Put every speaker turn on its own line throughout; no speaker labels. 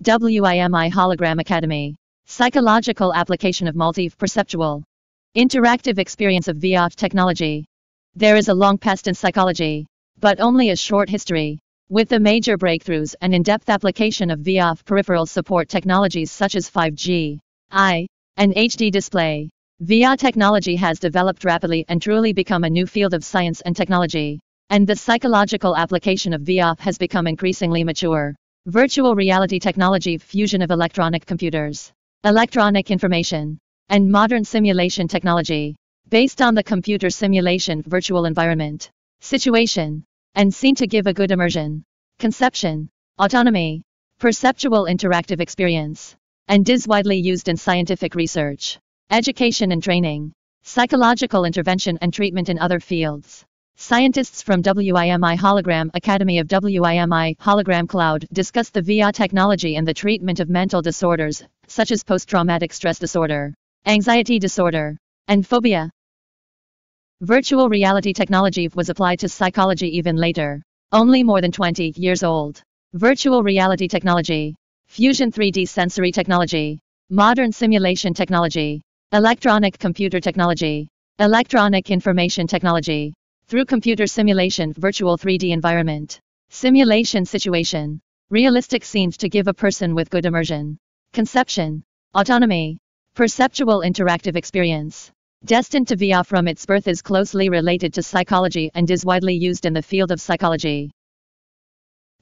WIMI Hologram Academy. Psychological application of multi-perceptual. Interactive experience of VR technology. There is a long past in psychology, but only a short history. With the major breakthroughs and in-depth application of VR peripheral support technologies such as 5G, I, and HD display, VR technology has developed rapidly and truly become a new field of science and technology. And the psychological application of VR has become increasingly mature. Virtual reality technology, fusion of electronic computers, electronic information, and modern simulation technology, based on the computer simulation virtual environment, situation, and scene to give a good immersion, conception, autonomy, perceptual interactive experience, and is widely used in scientific research, education and training, psychological intervention and treatment in other fields. Scientists from WIMI Hologram Academy of WIMI Hologram Cloud discuss the VR technology in the treatment of mental disorders, such as post-traumatic stress disorder, anxiety disorder, and phobia. Virtual reality technology was applied to psychology even later, only more than 20 years old. Virtual reality technology, fusion 3D sensory technology, modern simulation technology, electronic computer technology, electronic information technology, through computer simulation virtual 3D environment, simulation situation, realistic scenes to give a person with good immersion, conception, autonomy, perceptual interactive experience. Destined to VR from its birth is closely related to psychology and is widely used in the field of psychology.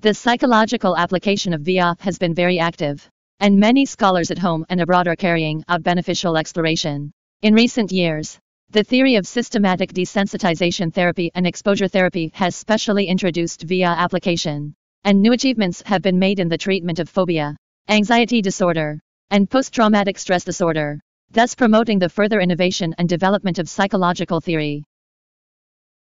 The psychological application of VR has been very active, and many scholars at home and abroad are carrying out beneficial exploration. In recent years, the theory of systematic desensitization therapy and exposure therapy has specially introduced VR application, and new achievements have been made in the treatment of phobia, anxiety disorder, and post-traumatic stress disorder, thus promoting the further innovation and development of psychological theory.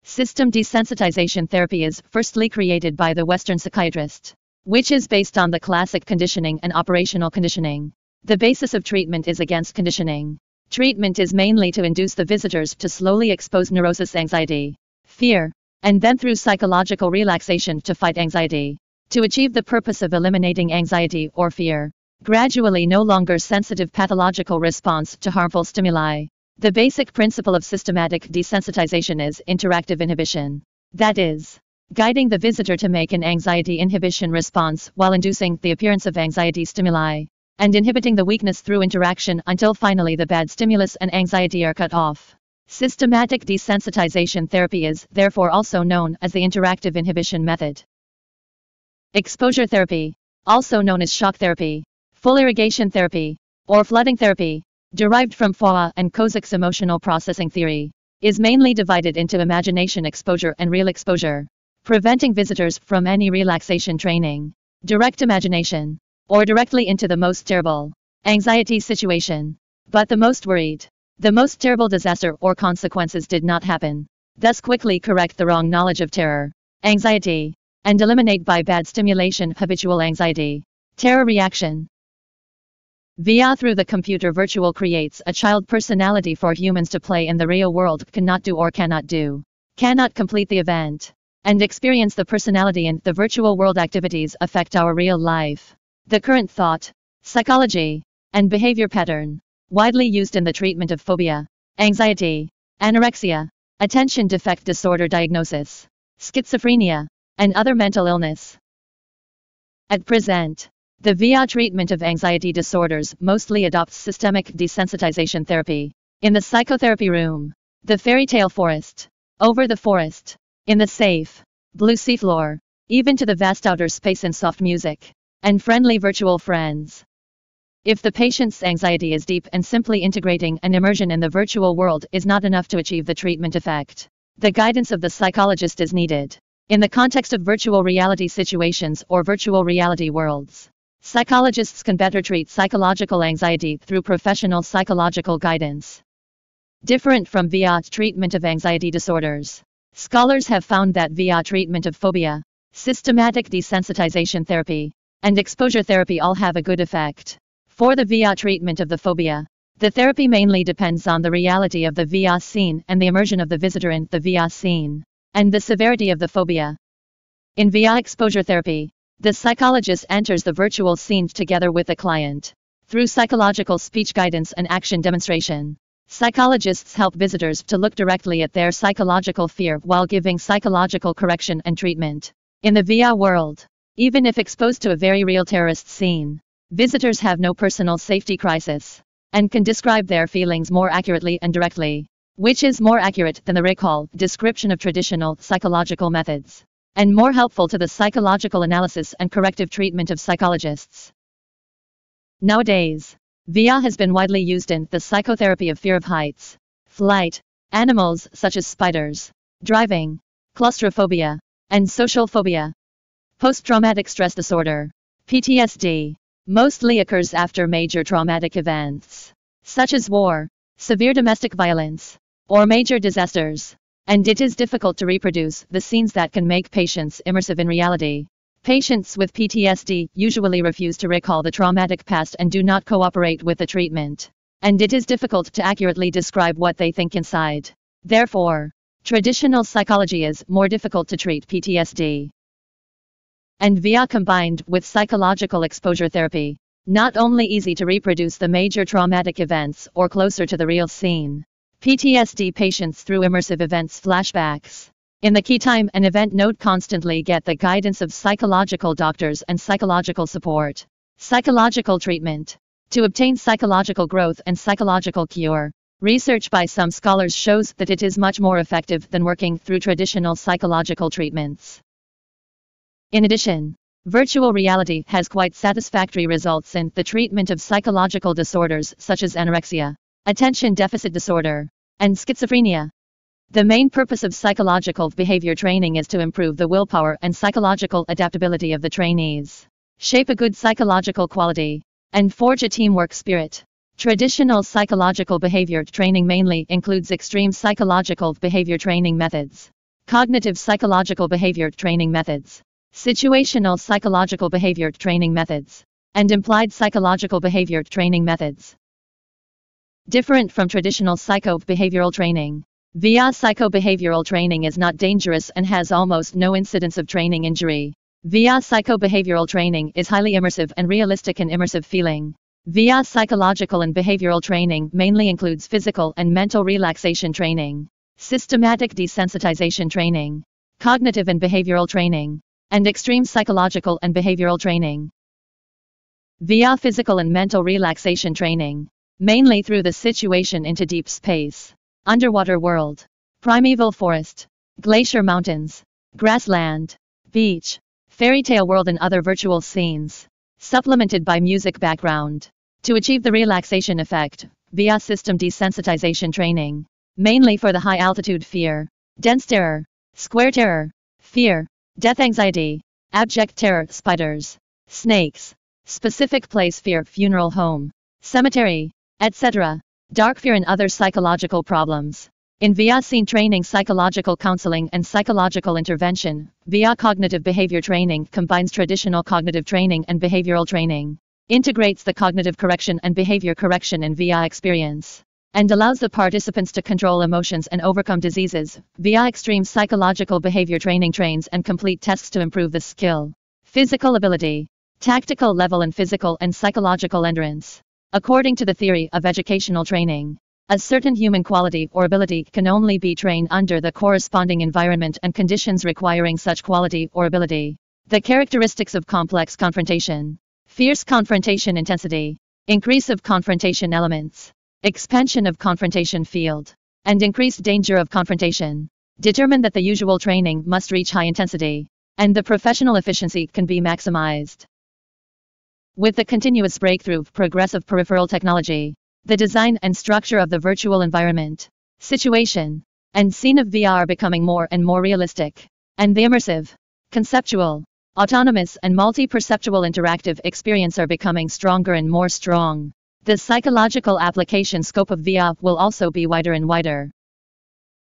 System desensitization therapy is firstly created by the Western psychiatrist, which is based on the classic conditioning and operational conditioning. The basis of treatment is against conditioning. Treatment is mainly to induce the visitors to slowly expose neurosis, anxiety, fear, and then through psychological relaxation to fight anxiety, to achieve the purpose of eliminating anxiety or fear. Gradually no longer sensitive pathological response to harmful stimuli. The basic principle of systematic desensitization is interactive inhibition. That is, guiding the visitor to make an anxiety inhibition response while inducing the appearance of anxiety stimuli, and inhibiting the weakness through interaction until finally the bad stimulus and anxiety are cut off. Systematic desensitization therapy is therefore also known as the interactive inhibition method. Exposure therapy, also known as shock therapy, full irrigation therapy, or flooding therapy, derived from Foa and Kozak's emotional processing theory, is mainly divided into imagination exposure and real exposure, preventing visitors from any relaxation training, direct imagination, or directly into the most terrible anxiety situation. But the most terrible disaster or consequences did not happen. Thus quickly correct the wrong knowledge of terror, anxiety, and eliminate by bad stimulation habitual anxiety, terror reaction. VR through the computer virtual creates a child personality for humans to play in the real world, cannot do or cannot do, cannot complete the event, and experience the personality in the virtual world. Activities affect our real life. The current thought, psychology, and behavior pattern, widely used in the treatment of phobia, anxiety, anorexia, attention defect disorder diagnosis, schizophrenia, and other mental illness. At present, the VR treatment of anxiety disorders mostly adopts systemic desensitization therapy. In the psychotherapy room, the fairy tale forest, over the forest, in the safe, blue seafloor, even to the vast outer space in soft music, and friendly virtual friends. If the patient's anxiety is deep and simply integrating an immersion in the virtual world is not enough to achieve the treatment effect, the guidance of the psychologist is needed. In the context of virtual reality situations or virtual reality worlds, psychologists can better treat psychological anxiety through professional psychological guidance. Different from VR treatment of anxiety disorders, scholars have found that VR treatment of phobia, systematic desensitization therapy, and exposure therapy all have a good effect. For the VR treatment of the phobia, the therapy mainly depends on the reality of the VR scene and the immersion of the visitor in the VR scene, and the severity of the phobia. In VR exposure therapy, The psychologist enters the virtual scene together with the client. Through psychological speech guidance and action demonstration, psychologists help visitors to look directly at their psychological fear while giving psychological correction and treatment. In the VR world, even if exposed to a very real terrorist scene, visitors have no personal safety crisis and can describe their feelings more accurately and directly, which is more accurate than the recall description of traditional psychological methods, and more helpful to the psychological analysis and corrective treatment of psychologists. Nowadays, VR has been widely used in the psychotherapy of fear of heights, flight, animals such as spiders, driving, claustrophobia, and social phobia. Post-traumatic stress disorder, PTSD, mostly occurs after major traumatic events, such as war, severe domestic violence, or major disasters, and it is difficult to reproduce the scenes that can make patients immersive in reality. Patients with PTSD usually refuse to recall the traumatic past and do not cooperate with the treatment, and it is difficult to accurately describe what they think inside. Therefore, traditional psychology is more difficult to treat PTSD. And VR combined with psychological exposure therapy, not only easy to reproduce the major traumatic events or closer to the real scene. PTSD patients through immersive events flashbacks. In the key time and event node constantly get the guidance of psychological doctors and psychological support. Psychological treatment. To obtain psychological growth and psychological cure. Research by some scholars shows that it is much more effective than working through traditional psychological treatments. In addition, virtual reality has quite satisfactory results in the treatment of psychological disorders such as anorexia, attention deficit disorder, and schizophrenia. The main purpose of psychological behavior training is to improve the willpower and psychological adaptability of the trainees, shape a good psychological quality, and forge a teamwork spirit. Traditional psychological behavior training mainly includes extreme psychological behavior training methods, cognitive psychological behavior training methods, situational psychological behavior training methods, and implied psychological behavior training methods. Different from traditional psycho-behavioral training, VR psycho-behavioral training is not dangerous and has almost no incidence of training injury. VR psycho-behavioral training is highly immersive and realistic in immersive feeling. VR psychological and behavioral training mainly includes physical and mental relaxation training, systematic desensitization training, cognitive and behavioral training, and extreme psychological and behavioral training. VR physical and mental relaxation training, mainly through the situation into deep space, underwater world, primeval forest, glacier mountains, grassland, beach, fairy tale world and other virtual scenes, supplemented by music background. To achieve the relaxation effect, VR system desensitization training, mainly for the high altitude fear, dense terror, square terror, fear, death anxiety, abject terror, spiders, snakes, specific place fear, funeral home, cemetery, etc., dark fear and other psychological problems. In VR scene training, psychological counseling and psychological intervention, VR cognitive behavior training combines traditional cognitive training and behavioral training, integrates the cognitive correction and behavior correction in VR experience, and allows the participants to control emotions and overcome diseases. VR extreme psychological behavior training trains and complete tests to improve the skill, physical ability, tactical level and physical and psychological endurance. According to the theory of educational training, a certain human quality or ability can only be trained under the corresponding environment and conditions requiring such quality or ability. The characteristics of complex confrontation, fierce confrontation intensity, increase of confrontation elements, expansion of confrontation field, and increased danger of confrontation, determine that the usual training must reach high intensity, and the professional efficiency can be maximized. With the continuous breakthrough of progressive peripheral technology, the design and structure of the virtual environment, situation, and scene of VR are becoming more and more realistic, and the immersive, conceptual, autonomous and multi-perceptual interactive experience are becoming stronger and more strong. The psychological application scope of VR will also be wider and wider.